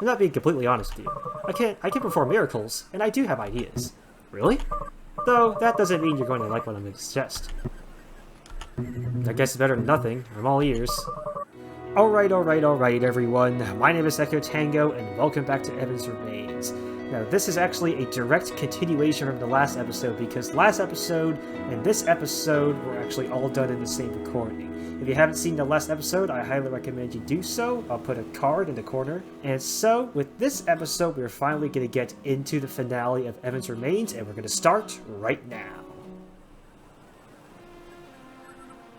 I'm not being completely honest with you. I can perform miracles, and I do have ideas. Really? Though, that doesn't mean you're going to like what I'm going to suggest. I guess it's better than nothing. I'm all ears. Alright, everyone. My name is EchoTango, and welcome back to Evan's Remains. Now, this is actually a direct continuation from the last episode, because last episode and this episode were actually all done in the same recording. If you haven't seen the last episode, I highly recommend you do so. I'll put a card in the corner. And so, with this episode, we're finally going to get into the finale of Evan's Remains, and we're going to start right now.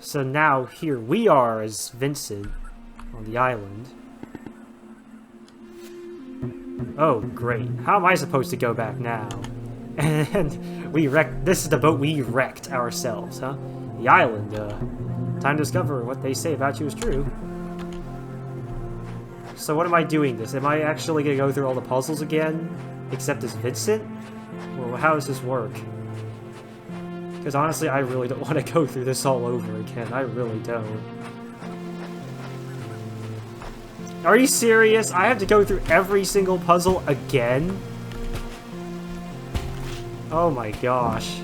So now, here we are as Vincent on the island. Oh, great. How am I supposed to go back now? And we wrecked... This is the boat we wrecked ourselves, huh? The island, time to discover what they say about you is true. So what am I doing this? Am I actually gonna go through all the puzzles again? Except as Vincent? Well, how does this work? Because honestly, I really don't want to go through this all over again. I really don't. Are you serious? I have to go through every single puzzle again? Oh my gosh.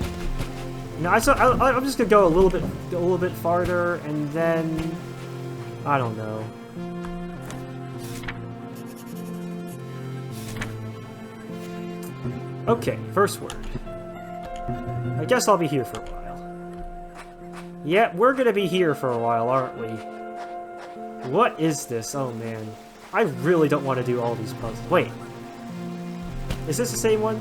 No, I'm just gonna go a little bit farther, and then I don't know. Okay, first word. I guess I'll be here for a while. Yeah, we're gonna be here for a while, aren't we? What is this? Oh man. I really don't want to do all these puzzles. Wait. Is this the same one?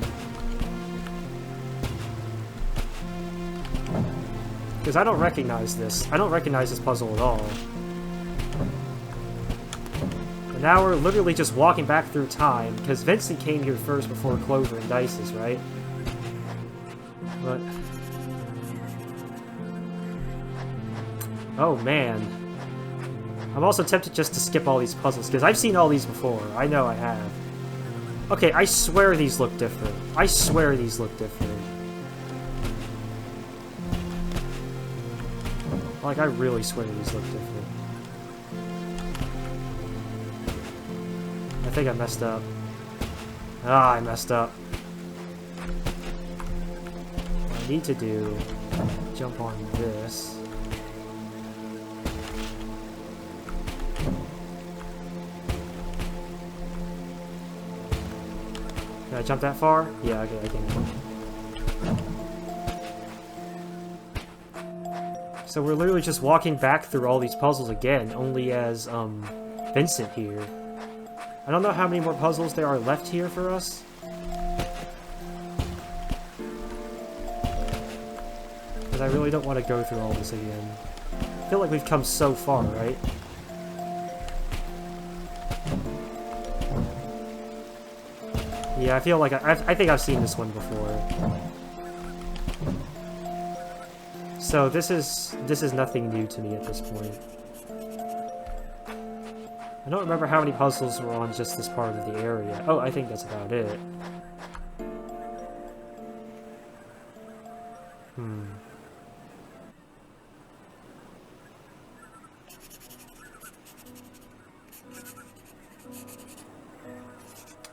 Because I don't recognize this. I don't recognize this puzzle at all. And now we're literally just walking back through time, because Vincent came here first before Clover and Dysis, right? But... oh man. I'm also tempted just to skip all these puzzles, because I've seen all these before. I know I have. Okay, I swear these look different. I swear these look different. Like, I really swear these look different. I think I messed up. Ah, I messed up. What I need to do... jump on this. Can I jump that far? Yeah, okay, I can. So we're literally just walking back through all these puzzles again, only as, Vincent here. I don't know how many more puzzles there are left here for us. Because I really don't want to go through all this again. I feel like we've come so far, right? Yeah, I feel like I think I've seen this one before. So this is nothing new to me at this point. I don't remember how many puzzles were on just this part of the area. Oh, I think that's about it.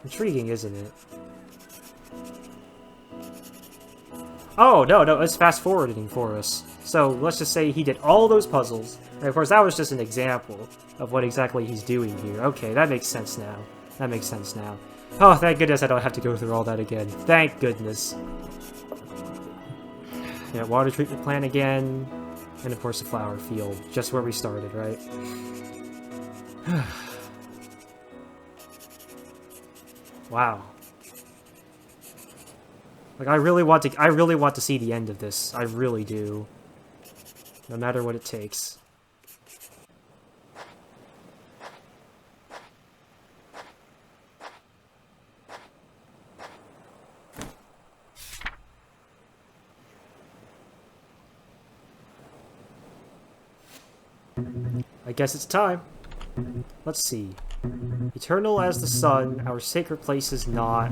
Intriguing, isn't it? Oh, no, it's fast-forwarding for us. So, let's just say he did all those puzzles. And of course, that was just an example of what exactly he's doing here. Okay, that makes sense now. That makes sense now. Oh, thank goodness I don't have to go through all that again. Thank goodness. Yeah, water treatment plant again. And of course, the flower field. Just where we started, right? Wow. Like, I really want to see the end of this. I really do. No matter what it takes. I guess it's time. Let's see. Eternal as the sun, our sacred place is not,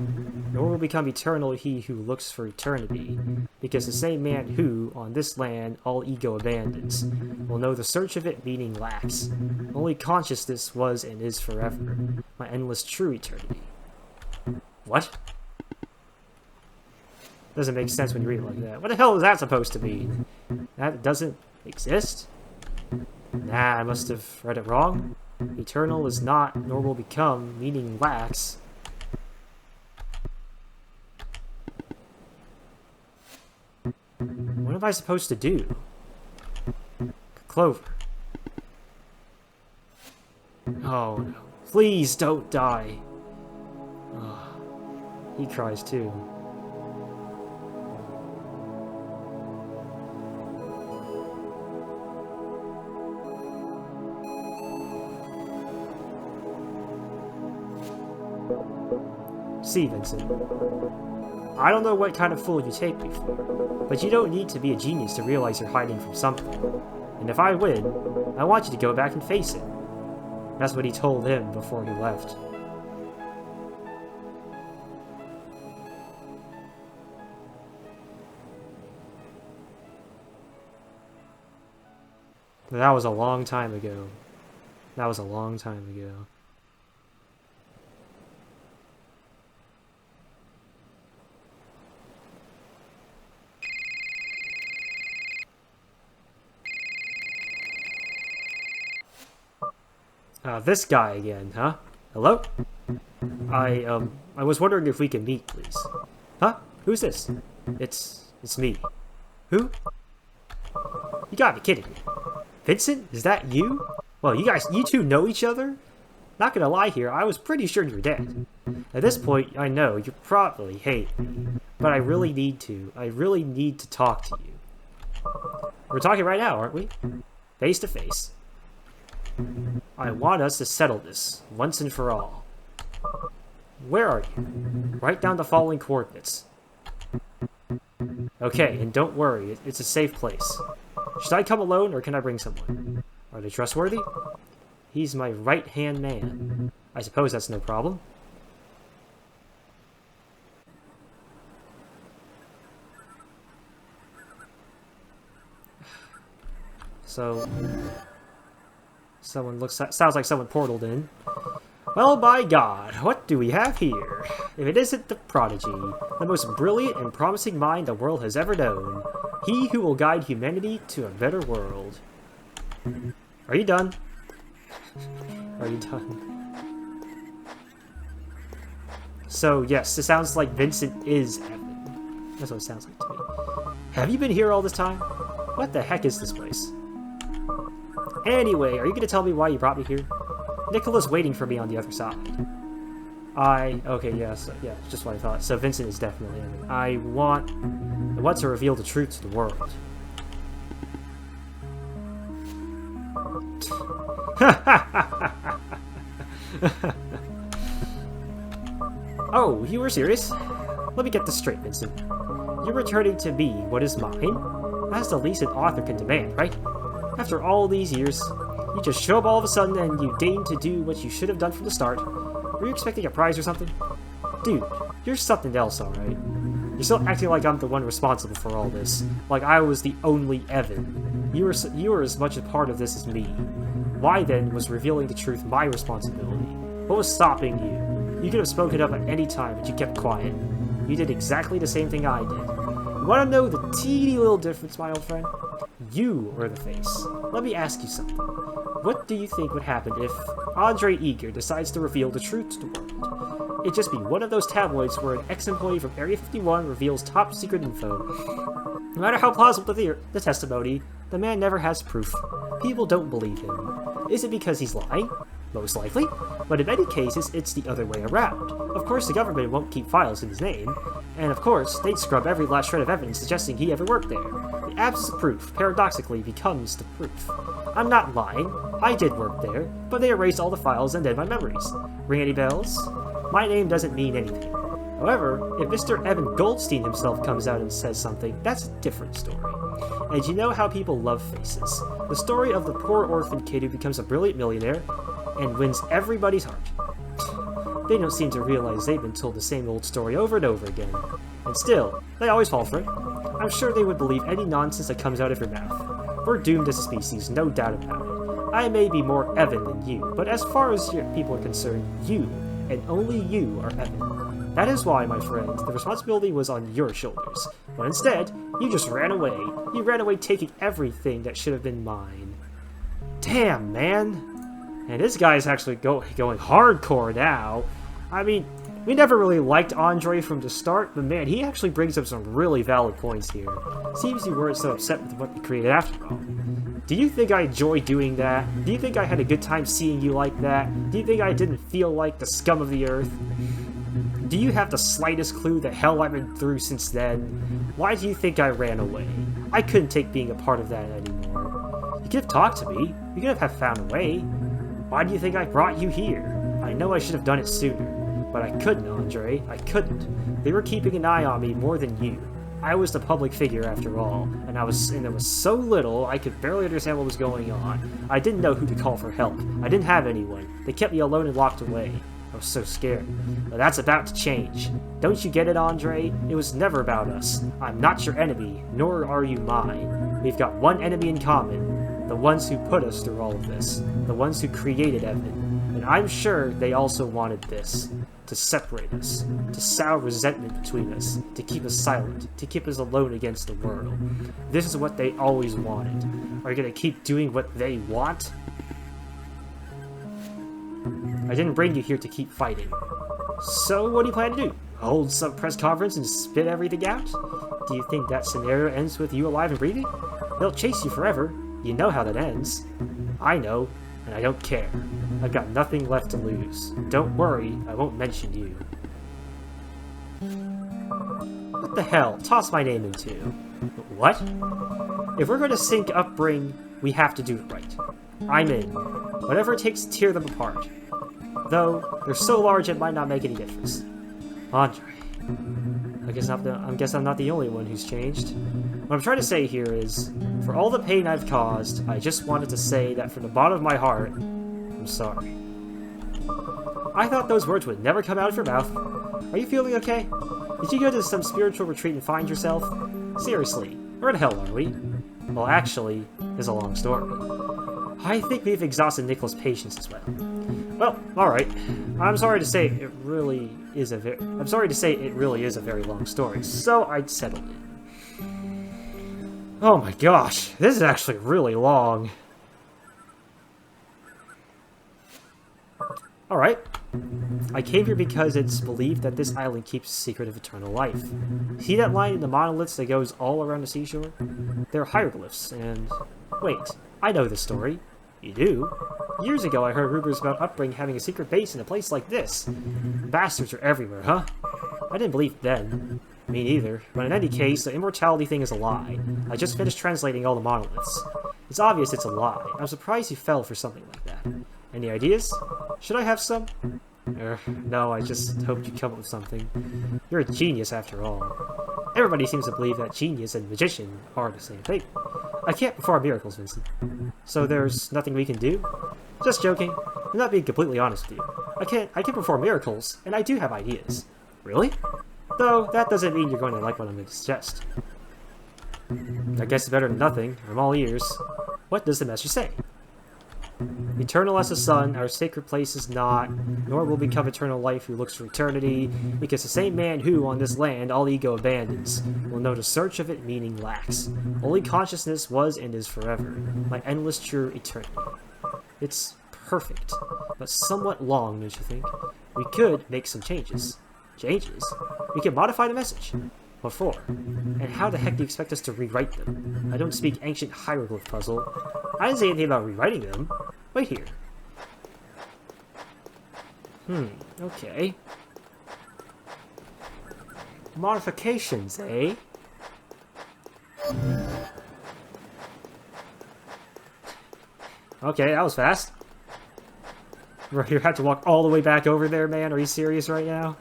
nor will become eternal he who looks for eternity, because the same man who, on this land, all ego abandons, will know the search of it meaning lacks. Only consciousness was and is forever, my endless true eternity. What? Doesn't make sense when you read it like that. What the hell is that supposed to mean? That doesn't exist? Nah, I must have read it wrong. Eternal is not, nor will become, meaning lacks. What am I supposed to do? Clover. Oh no. Please don't die. Oh, he cries too. See, Vincent, I don't know what kind of fool you take me for, but you don't need to be a genius to realize you're hiding from something. And if I win, I want you to go back and face it. That's what he told him before he left. That was a long time ago. That was a long time ago. This guy again, huh? Hello? I was wondering if we can meet, please. Huh? Who's this? It's me. Who? You gotta be kidding me. Vincent, is that you? Well, you two know each other? Not gonna lie here, I was pretty sure you were dead. At this point, I know you probably hate me, but I really need to talk to you. We're talking right now, aren't we? Face to face. I want us to settle this, once and for all. Where are you? Write down the following coordinates. Okay, and don't worry, it's a safe place. Should I come alone, or can I bring someone? Are they trustworthy? He's my right-hand man. I suppose that's no problem. So... sounds like someone portaled in. Well, by God, what do we have here? If it isn't the prodigy, the most brilliant and promising mind the world has ever known, he who will guide humanity to a better world. Are you done? Are you done? So, yes, this sounds like Vincent is Evan. That's what it sounds like to me. Have you been here all this time? What the heck is this place? Anyway, are you going to tell me why you brought me here? Nicola's waiting for me on the other side. Okay, yes, yeah, just what I thought. So Vincent is definitely Evan. I want to reveal the truth to the world. Oh, you were serious? Let me get this straight, Vincent. You're returning to me what is mine? That's the least an author can demand, right? After all these years, you just show up all of a sudden and you deign to do what you should have done from the start. Were you expecting a prize or something? Dude, you're something else, alright? You're still acting like I'm the one responsible for all this. Like I was the only Evan. You were as much a part of this as me. Why then was revealing the truth my responsibility? What was stopping you? You could have spoken up at any time, but you kept quiet. You did exactly the same thing I did. You want to know the teeny little difference, my old friend? You were the face. Let me ask you something. What do you think would happen if Andre Eager decides to reveal the truth to the world? It'd just be one of those tabloids where an ex-employee from Area 51 reveals top-secret info. No matter how plausible the testimony, the man never has proof. People don't believe him. Is it because he's lying? Most likely. But in many cases, it's the other way around. Of course, the government won't keep files in his name. And of course, they'd scrub every last shred of evidence suggesting he ever worked there. The absence of proof, paradoxically, becomes the proof. I'm not lying. I did work there, but they erased all the files and then my memories. Ring any bells? My name doesn't mean anything. However, if Mr. Evan Goldstein himself comes out and says something, that's a different story. And you know how people love faces. The story of the poor orphan kid who becomes a brilliant millionaire? and wins everybody's heart. They don't seem to realize they've been told the same old story over and over again. And still, they always fall for it. I'm sure they would believe any nonsense that comes out of your mouth. We're doomed as a species, no doubt about it. I may be more Evan than you, but as far as your people are concerned, you, and only you, are Evan. That is why, my friend, the responsibility was on your shoulders. But instead, you just ran away. You ran away taking everything that should have been mine. Damn, man. And this guy's actually going hardcore now. I mean, we never really liked Andre from the start, but man, he actually brings up some really valid points here. Seems you weren't so upset with what we created after all. Do you think I enjoy doing that? Do you think I had a good time seeing you like that? Do you think I didn't feel like the scum of the earth? Do you have the slightest clue the hell I've been through since then? Why do you think I ran away? I couldn't take being a part of that anymore. You could have talked to me. You could have found a way. Why do you think I brought you here? I know I should have done it sooner, but I couldn't, Andre. I couldn't. They were keeping an eye on me more than you. I was the public figure after all, and there was so little I could barely understand what was going on. I didn't know who to call for help. I didn't have anyone. They kept me alone and locked away. I was so scared. But that's about to change. Don't you get it, Andre? It was never about us. I'm not your enemy, nor are you mine. We've got one enemy in common. The ones who put us through all of this. The ones who created Evan. And I'm sure they also wanted this. To separate us. To sow resentment between us. To keep us silent. To keep us alone against the world. This is what they always wanted. Are you gonna keep doing what they want? I didn't bring you here to keep fighting. So what do you plan to do? Hold some press conference and spit everything out? Do you think that scenario ends with you alive and breathing? They'll chase you forever. You know how that ends. I know, and I don't care. I've got nothing left to lose. Don't worry, I won't mention you. What the hell? Toss my name into. What? If we're going to sync Upbring, we have to do it right. I'm in. Whatever it takes to tear them apart. Though, they're so large it might not make any difference. Andre. I guess I'm not the only one who's changed. What I'm trying to say here is, for all the pain I've caused, I just wanted to say that from the bottom of my heart, I'm sorry. I thought those words would never come out of your mouth. Are you feeling okay? Did you go to some spiritual retreat and find yourself? Seriously, where the hell are we? Well, actually, it's a long story. I think we've exhausted Nicholas' patience as well. Well, alright. I'm sorry to say it really is a very long story, so I'd settled it. Oh my gosh, this is actually really long. Alright. I came here because it's believed that this island keeps the secret of eternal life. See that line in the monoliths that goes all around the seashore? They're hieroglyphs, and... Wait, I know this story. You do? Years ago I heard rumors about Upbring having a secret base in a place like this. Bastards are everywhere, huh? I didn't believe then. Me neither, but in any case, the immortality thing is a lie. I just finished translating all the monoliths. It's obvious it's a lie. I'm surprised you fell for something like that. Any ideas? Should I have some? No, I just hoped you'd come up with something. You're a genius after all. Everybody seems to believe that genius and magician are the same thing. I can't perform miracles, Vincent. So there's nothing we can do? Just joking. I'm not being completely honest with you. I can perform miracles, and I do have ideas. Really? Though, that doesn't mean you're going to like what I'm going to suggest. I guess it's better than nothing. I'm all ears. What does the message say? Eternal as the sun, our sacred place is not, nor will become eternal life who looks for eternity, because the same man who, on this land, all ego abandons, will know the search of it meaning lacks. Only consciousness was and is forever, my endless true eternity. It's perfect, but somewhat long, don't you think? We could make some changes. Changes? We could modify the message. What for? And how the heck do you expect us to rewrite them? I don't speak ancient hieroglyph puzzle. I didn't say anything about rewriting them. Wait here. Okay. Modifications, eh? Okay, that was fast. You have to walk all the way back over there, man? Are you serious right now?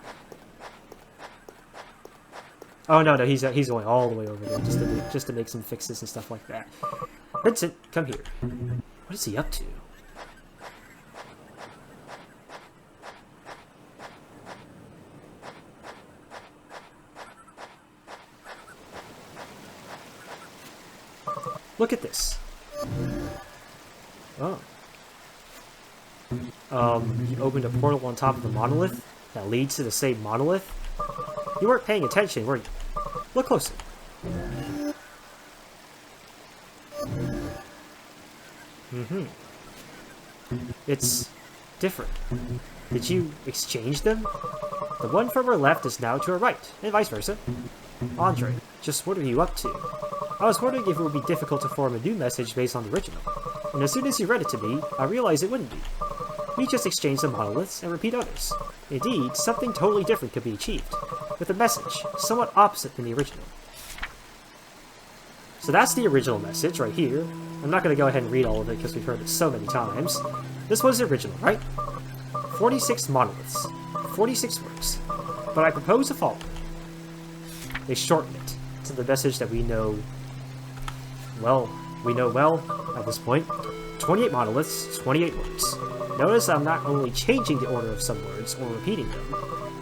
Oh no, he's going all the way over there just to make some fixes and stuff like that. Vincent, come here. What is he up to? Look at this. Oh. You opened a portal on top of the monolith that leads to the same monolith? You weren't paying attention, were you? Look closer. It's different. Did you exchange them? The one from our left is now to our right, and vice versa. Andre, just what are you up to? I was wondering if it would be difficult to form a new message based on the original, and as soon as you read it to me, I realized it wouldn't be. We just exchange the monoliths and repeat others. Indeed, something totally different could be achieved, with a message somewhat opposite than the original. So that's the original message right here. I'm not going to go ahead and read all of it because we've heard it so many times. This was the original, right? 46 monoliths, 46 words. But I propose a following. They shorten it to the message that we know well at this point. 28 monoliths, 28 words. Notice I'm not only changing the order of some words or repeating them.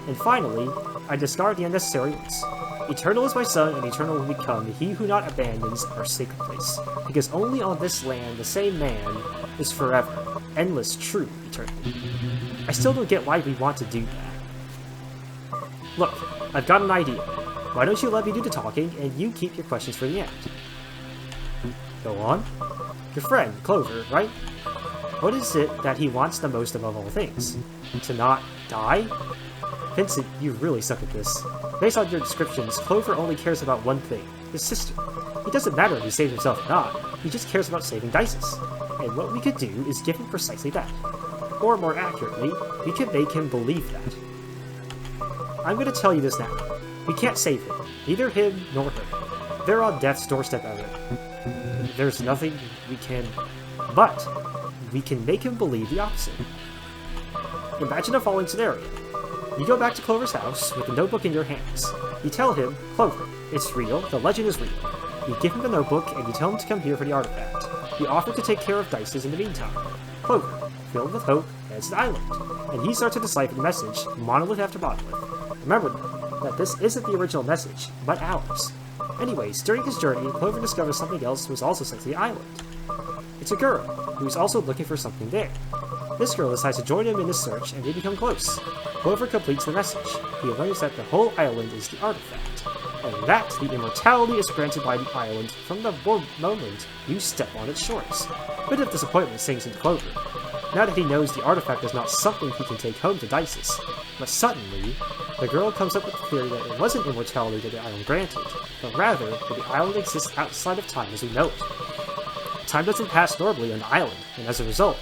And finally, I discard the unnecessary ones. Eternal is my son, and eternal will become he who not abandons our sacred place. Because only on this land the same man is forever, endless, true eternity. I still don't get why we want to do that. Look, I've got an idea. Why don't you let me do the talking, and you keep your questions for the end? Go on. Your friend, Clover, right? What is it that he wants the most above all things? To not die? Vincent, you really suck at this. Based on your descriptions, Clover only cares about one thing, his sister. It doesn't matter if he saves himself or not, he just cares about saving Dysis. And what we could do is give him precisely that. Or more accurately, we could make him believe that. I'm going to tell you this now. We can't save him. Neither him nor her. They're on death's doorstep of it. There's nothing we can... But, we can make him believe the opposite. Imagine the following scenario. You go back to Clover's house with the notebook in your hands. You tell him, Clover, it's real, the legend is real. You give him the notebook and you tell him to come here for the artifact. You offer to take care of Dysis in the meantime. Clover, filled with hope, heads to the island. And he starts to decipher the message, monolith after monolith. Remember that this isn't the original message, but ours. Anyways, during his journey, Clover discovers something else was also sent to the island. It's a girl, who's also looking for something there. This girl decides to join him in his search, and they become close. Clover completes the message. He learns that the whole island is the artifact, and that the immortality is granted by the island from the moment you step on its shores. A bit of disappointment sinks into Clover, now that he knows the artifact is not something he can take home to Dysis. But suddenly, the girl comes up with the theory that it wasn't immortality that the island granted, but rather that the island exists outside of time as we know it. Time doesn't pass normally on the island, and as a result,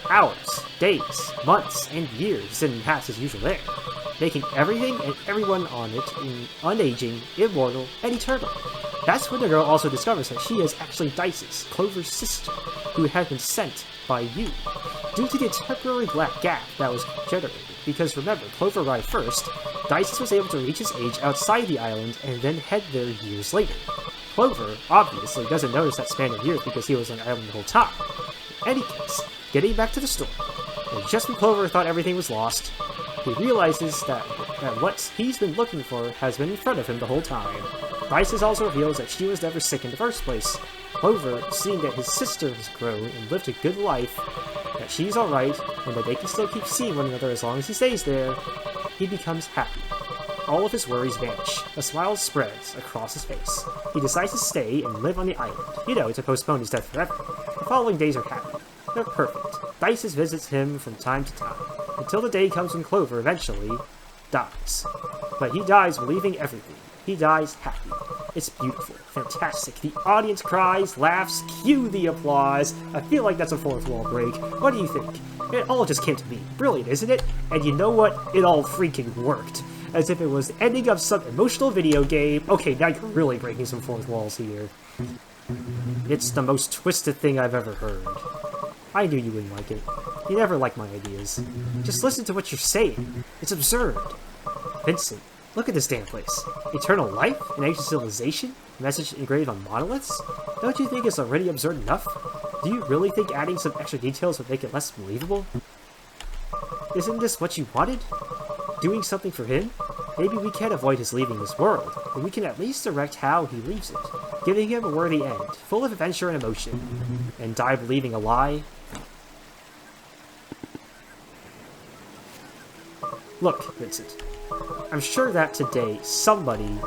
hours, days, months, and years didn't pass as usual there, making everything and everyone on it unaging, immortal, and eternal. That's when the girl also discovers that she is actually Dysis, Clover's sister, who had been sent by you, due to the temporary black gap that was generated, because remember, Clover arrived first, Dysis was able to reach his age outside the island and then head there years later. Clover, obviously, doesn't notice that span of years because he was on the island the whole time. In any case, getting back to the story, and just when Clover thought everything was lost, he realizes that what he's been looking for has been in front of him the whole time. Dysis also reveals that she was never sick in the first place. Clover, seeing that his sister has grown and lived a good life, that she's alright, and that they can still keep seeing one another as long as he stays there, he becomes happy. All of his worries vanish. A smile spreads across his face. He decides to stay and live on the island, to postpone his death forever. The following days are happy. They're perfect. Dysis visits him from time to time, until the day comes when Clover eventually dies. But he dies leaving everything. He dies happy. It's beautiful, fantastic. The audience cries, laughs, cue the applause. I feel like that's a fourth wall break. What do you think? It all just came to me. Brilliant, isn't it? And you know what? It all freaking worked. As if it was the ending of some emotional video game. Okay, now you're really breaking some fourth walls here. It's the most twisted thing I've ever heard. I knew you wouldn't like it. You never like my ideas. Just listen to what you're saying. It's absurd. Vincent, look at this damn place. Eternal life? An ancient civilization? A message engraved on monoliths? Don't you think it's already absurd enough? Do you really think adding some extra details would make it less believable? Isn't this what you wanted? Doing something for him? Maybe we can't avoid his leaving this world, but we can at least direct how he leaves it. giving him a worthy end, full of adventure and emotion, and die believing a lie? Look, Vincent, I'm sure that today somebody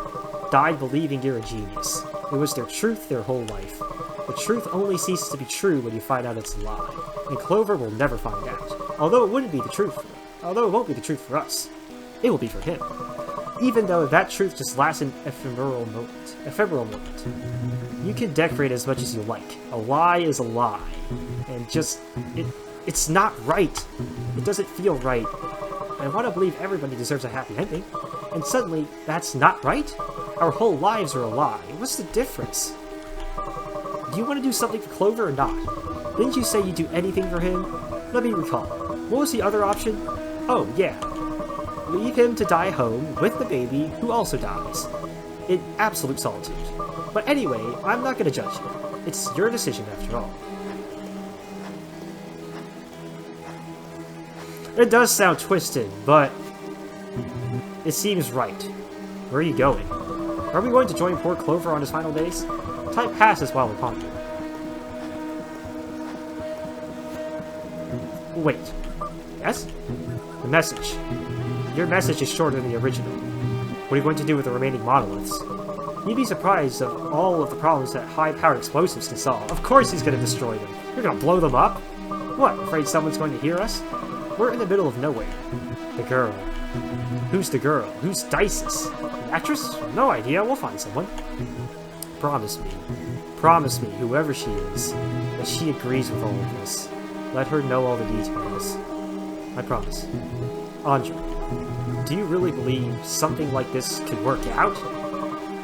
died believing you're a genius. It was their truth their whole life. The truth only ceases to be true when you find out it's a lie, and Clover will never find out. Although it won't be the truth for us, it will be for him. Even though that truth just lasts an ephemeral moment. You can decorate as much as you like. A lie is a lie, and it's not right. It doesn't feel right. I want to believe everybody deserves a happy ending, and suddenly that's not right? Our whole lives are a lie. What's the difference? Do you want to do something for Clover or not? Didn't you say you'd do anything for him? Let me recall. What was the other option? Oh, yeah. Leave him to die home with the baby who also dies. In absolute solitude. But anyway, I'm not going to judge you. It's your decision after all. It does sound twisted, but it seems right. Where are you going? Are we going to join poor Clover on his final days? Time passes while we ponder. Wait. Yes? The message. Your message is shorter than the original. What are you going to do with the remaining monoliths? You'd be surprised of all of the problems that high-powered explosives can solve. Of course he's going to destroy them. You're going to blow them up? What, afraid someone's going to hear us? We're in the middle of nowhere. The girl. Who's the girl? Who's Dysis? An actress? No idea. We'll find someone. Promise me, whoever she is, that she agrees with all of this. Let her know all the details. I promise. Andre, do you really believe something like this could work out?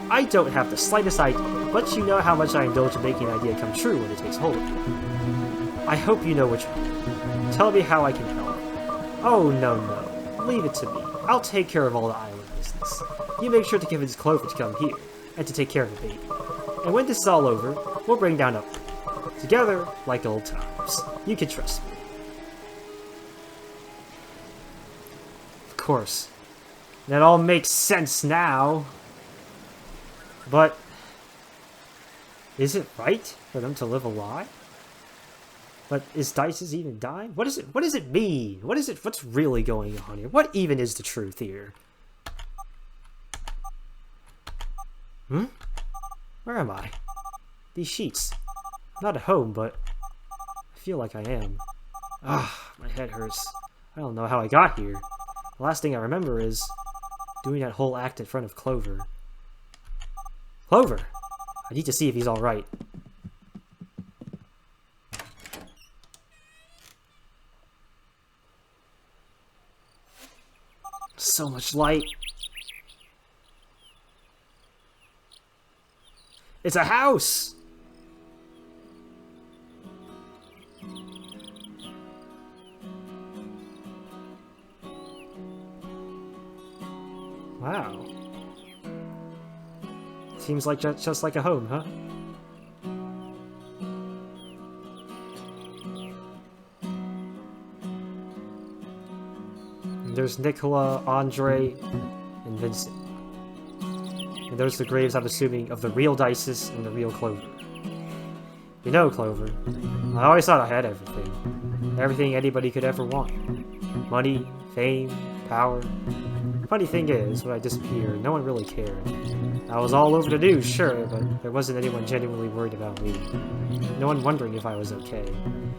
I don't have the slightest idea, but you know how much I indulge in making an idea come true when it takes hold of me. I hope you know what you mean. Tell me how I can help. Oh, no. Leave it to me. I'll take care of all the island business. You make sure to convince Clover to come here, and to take care of the baby. And when this is all over, we'll bring down a together like old times. You can trust me. Of course. That all makes sense now. But is it right for them to live a lie? But is Dysis even dying? What does it mean? What's really going on here? What even is the truth here? Where am I? These sheets. I'm not at home, but I feel like I am. Ah, my head hurts. I don't know how I got here. The last thing I remember is doing that whole act in front of Clover. Clover! I need to see if he's alright. So much light. It's a house! Wow. Seems like just like a home, huh? And there's Nicola, Andre, and Vincent. And those are the graves, I'm assuming, of the real Dysis and the real Clover. You know, Clover, I always thought I had everything. Everything anybody could ever want. Money, fame, power. Funny thing is, when I disappeared, no one really cared. I was all over the news, sure, but there wasn't anyone genuinely worried about me. No one wondering if I was okay.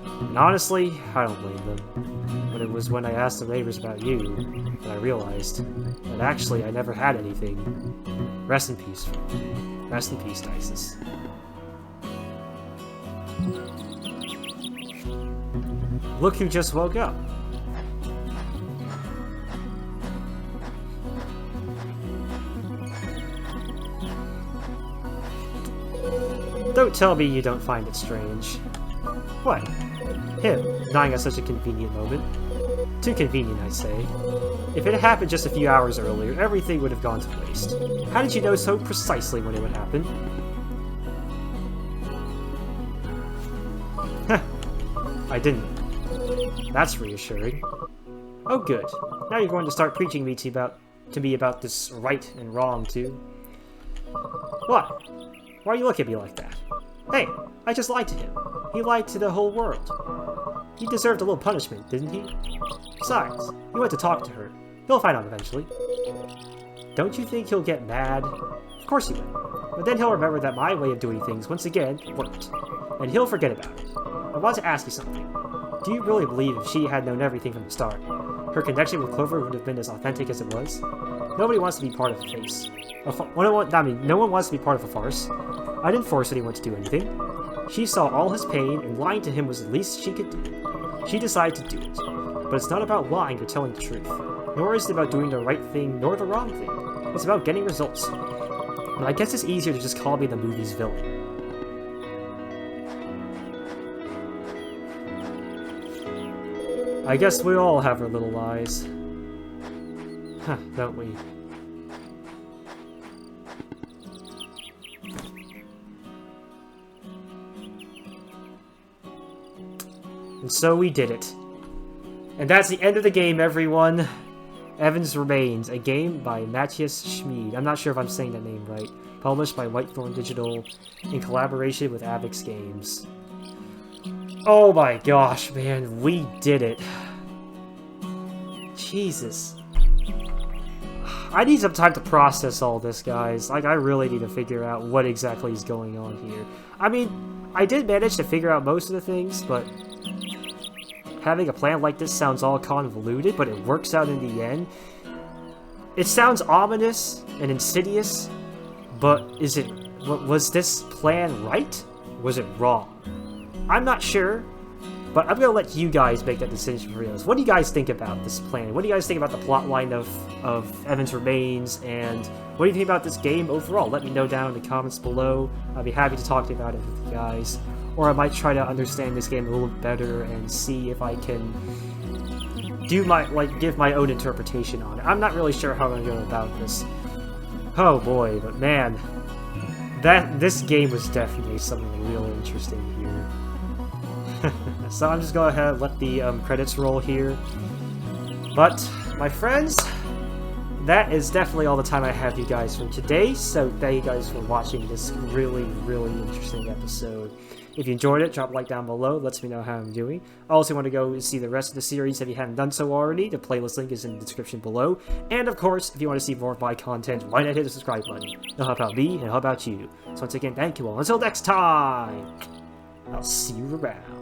And honestly, I don't blame them. But it was when I asked the neighbors about you that I realized that actually I never had anything. Rest in peace, friend. Rest in peace, Dysis. Look who just woke up. Don't tell me you don't find it strange. What? Him, dying at such a convenient moment. Too convenient, I'd say. If it had happened just a few hours earlier, everything would have gone to waste. How did you know so precisely when it would happen? I didn't. That's reassuring. Oh good. Now you're going to start preaching to me about this right and wrong, too. What? Why do you look at me like that? Hey, I just lied to him. He lied to the whole world. He deserved a little punishment, didn't he? Besides, he went to talk to her. He'll find out eventually. Don't you think he'll get mad? Of course he will. But then he'll remember that my way of doing things, once again, worked. And he'll forget about it. I want to ask you something. Do you really believe if she had known everything from the start, her connection with Clover would have been as authentic as it was? Nobody wants to be part of a face. No one wants to be part of a farce. I didn't force anyone to do anything. She saw all his pain, and lying to him was the least she could do. She decided to do it. But it's not about lying or telling the truth. Nor is it about doing the right thing nor the wrong thing. It's about getting results. And I guess it's easier to just call me the movie's villain. I guess we all have our little lies. Huh, don't we? And so we did it. And that's the end of the game, everyone. Evans Remains, a game by Matthias Schmid. I'm not sure if I'm saying that name right. Published by Whitethorn Digital in collaboration with Avex Games. Oh my gosh, man, we did it. Jesus. I need some time to process all this, guys. Like, I really need to figure out what exactly is going on here. I mean, I did manage to figure out most of the things, but having a plan like this sounds all convoluted, but it works out in the end. It sounds ominous and insidious, but was this plan right? Was it wrong? I'm not sure, but I'm gonna let you guys make that decision for yours. What do you guys think about this plan? What do you guys think about the plotline of Evans Remains, and what do you think about this game overall? Let me know down in the comments below. I'd be happy to talk to you about it with you guys. Or I might try to understand this game a little better and see if I can do give my own interpretation on it. I'm not really sure how I'm gonna go about this. Oh boy, but man, this game was definitely something real interesting here. So I'm just going to go ahead and let the credits roll here. But, my friends, that is definitely all the time I have you guys for today. So thank you guys for watching this really, really interesting episode. If you enjoyed it, drop a like down below. Lets me know how I'm doing. I also want to go see the rest of the series if you haven't done so already. The playlist link is in the description below. And of course, if you want to see more of my content, why not hit the subscribe button? It'll help out me and help out you. So once again, thank you all. Until next time, I'll see you around.